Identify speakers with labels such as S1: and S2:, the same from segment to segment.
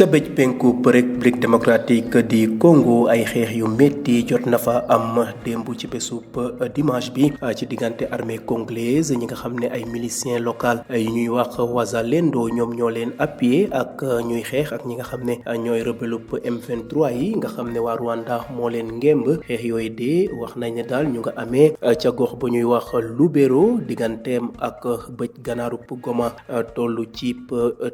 S1: ca bëj penku République démocratique di Congo ay xeex yu métti jot na fa am démb ci bésub dimanche bi ci diggante armée congolaise ñi nga xam ne ay miliciens local yu ñuy wax Wazalendo ñoom ñoo leen appuyé ak ñuy xeex ak ñi nga xam ne ñooy rebellub M23 yi nga xam ne waa Rwanda moo leen ngemb xeex yooyu de wax nañ ne daal ñu nga amee ca gox ba ñuy wax Lubero digganteem ak bëj ganaarub Goma tollu ci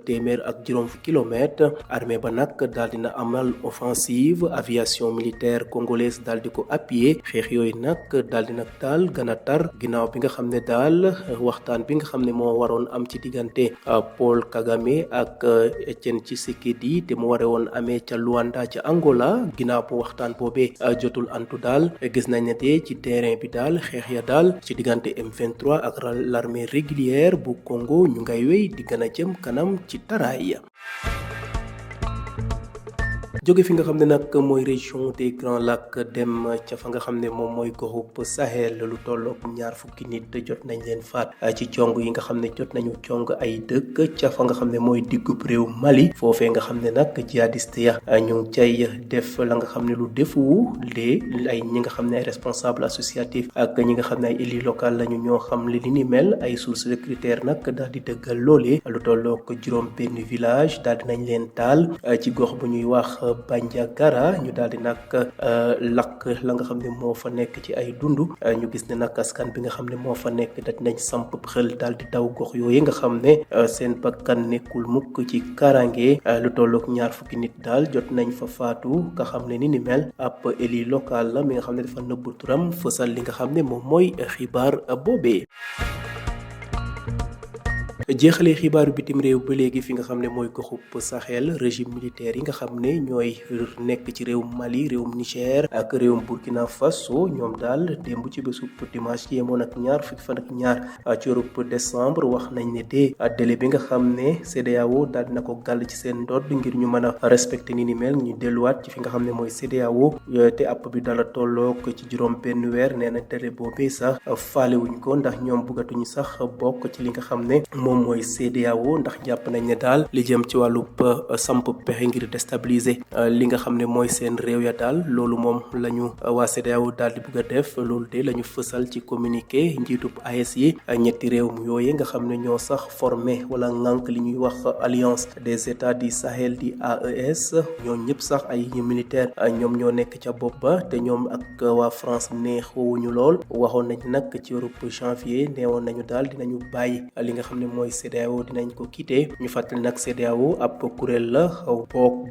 S1: téeméer ak juróom kilomètre armée ba nag daal dina amal offensive aviation militaire congolaise daal di ko appuyer xeex yooyu nag daal di nag daal gën a tar ginnaaw bi nga xam ne daal waxtaan bi nga xam ne moo waroon am ci diggante Paul Kagame ak Etienne Tshisekedi te mu ware woon amee ca Luanda ca Angola ginnaaw bu waxtaan boobee jotul antu daal gis nañ ne de ci terrain bi daal xeex ya daal ci diggante M23 ak l'armée régulière bu Congo ñu ngay wéy di gën a jëm kanam ci taraay ya jóge fi nga xam ne nag mooy région des Grands Lacs dem ca fa nga xam ne moom mooy goxub Sahel lu tollook 20 nit jot nañ leen faat ci cong yi nga xam ne jot nañu cong ay dëkk ca fa nga xam ne mooy diggub réew Mali foofee nga xam ne nag jihadiste ya ñu ngi cay def la nga xam ne lu defuwu lee ay ñi nga xam ne ay responsable associatif ak ñi nga xam ne ay élus local lañu ñoo xam li ni mel ay sources sécuritaires nag daal di dëggal loolee lu tollook juróom benn village daal dinañ leen taal ci gox bu ñuy wax Bandiagara ñu daal di nag lakk la nga xam ne moo fa nekk ci ay dund ñu gis ne nag askan bi nga xam ne moo fa nekk dañ nañ samp xel daal di daw gox yooyu nga xam ne seen bakkan nekkul mukk ci karange lu tollook 20 nit daal jot nañ fa faatu nga xam ne ni mel ab élu local la mi nga xam ne dafa nëbbu turam fësal li nga xam ne moom mooy xibaar boobee. jeexalee xibaaru bitim réew ba léegi fi nga xam ne mooy goxub Sahel régime militaire yi nga xam ne ñooy nekk ci réewum Mali réewum Niger ak réewum Burkina Faso ñoom daal démb ci bésub dimanche yemoon ak 20 fan ak ñaar ci weerub décembre wax nañ ne de délai bi nga xam ne CEDEAO daal dina ko gàll ci seen ndodd ngir ñu mën a respecté ni mel ñu delluwaat ci fi nga xam ne mooy CEDEAO te app bi dala tollook ci juróom benn weer nee na délai boobee sax faalewuñ ko ndax ñoom bëggatuñu sax bokk ci li nga xam ne mooy CEDEAO ndax jàpp nañ ne daal li jëm ci wàllu samp pexe ngir déstabiliser li nga xam ne mooy seen réew ya daal loolu moom la ñu waa CEDEAO daal di bëgg a def loolu de la ñu fësal ci communiqué njiitub AES yi ñetti réew mu yooye nga xam ne ñoo sax formé wala ŋànk li ñuy wax alliance des états du Sahel di AES ñoo ñëpp sax ay militaire ñoom ñoo nekk ca bopp ba te ñoom ak waa France neexoowuñu lool waxoon nañ nag ci weerub janvier neewoon nañu daal dinañu bàyyi li nga xam ne mooy CEDEAO dinañ ko quitté ñu fàttali nag CEDEAO ab kuréel la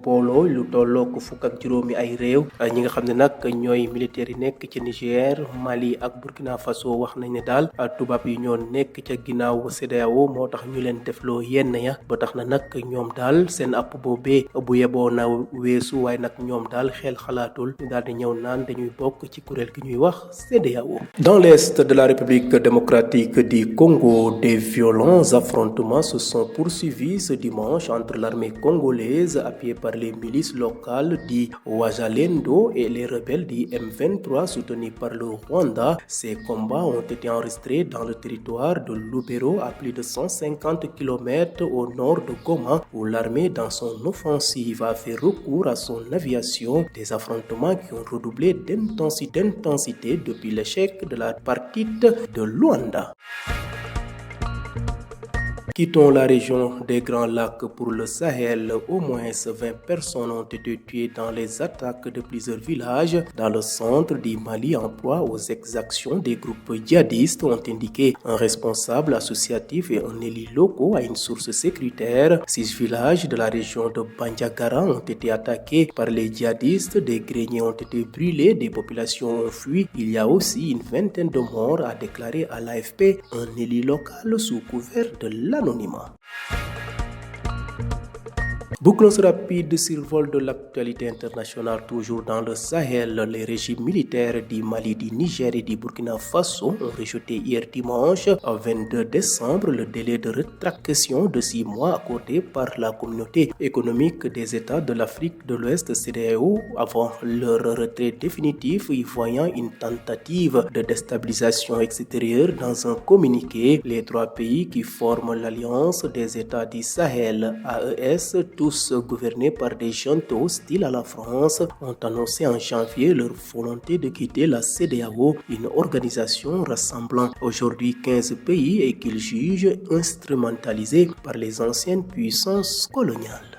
S1: booloo lu tolloo ko fukk ak juróomi ay réew ñi nga xam ne nag ñooy militaires yi nekk ci Niger Mali ak Burkina Faso wax nañ ne daal tubaab yi ñoo nekk ca ginnaaw CEDEAO moo tax ñu leen defloo yenn ya ba tax na nag ñoom daal seen app boobee bu yeboo na weesu waaye nag ñoom daal xel xalaatul ñu daal di ñëw naan dañuy bokk ci kuréel gi ñuy wax CEDEAO. Dans l'est de la République démocratique du Congo, des violents affrontements se sont poursuivis ce dimanche entre l'armée congolaise appuyée par les milices locales du Wazalendo et les rebelles du M23 soutenus par le Rwanda. Ces combats ont été enregistrés dans le territoire de Lubero à plus de 150 km au nord de Goma où l'armée dans son offensive a fait recours à son aviation. Des affrontements qui ont redoublé d'intensité depuis l'échec de la partie de Luanda. Quittons la région des Grands Lacs pour le Sahel. Au moins 20 personnes ont été tuées dans les attaques de plusieurs villages dans le centre du Mali en proie aux exactions des groupes djihadistes, ont indiqué un responsable associatif et un élu local à une source sécuritaire. 6 villages de la région de Bandiagara ont été attaqués par les djihadistes, des greniers ont été brûlés, des populations ont fui. Il y a aussi une vingtaine de morts, a déclaré à l'AFP un élu local sous couvert de l'anonymat. Bouclons ce rapide survol de l'actualité internationale toujours dans le Sahel. Les régimes militaires du Mali, du Niger et du Burkina Faso ont rejeté hier dimanche 22 décembre le délai de rétractation de 6 mois accordé par la communauté économique des États de l'Afrique de l'Ouest CEDEAO avant leur retrait définitif, y voyant une tentative de déstabilisation extérieure. Dans un communiqué, les 3 pays qui forment l'Alliance des États du Sahel, AES, tous tous gouvernés par des juntes hostiles à la France, ont annoncé en janvier leur volonté de quitter la CEDEAO, une organisation rassemblant aujourd'hui 15 pays et qu'ils jugent instrumentalisés par les anciennes puissances coloniales.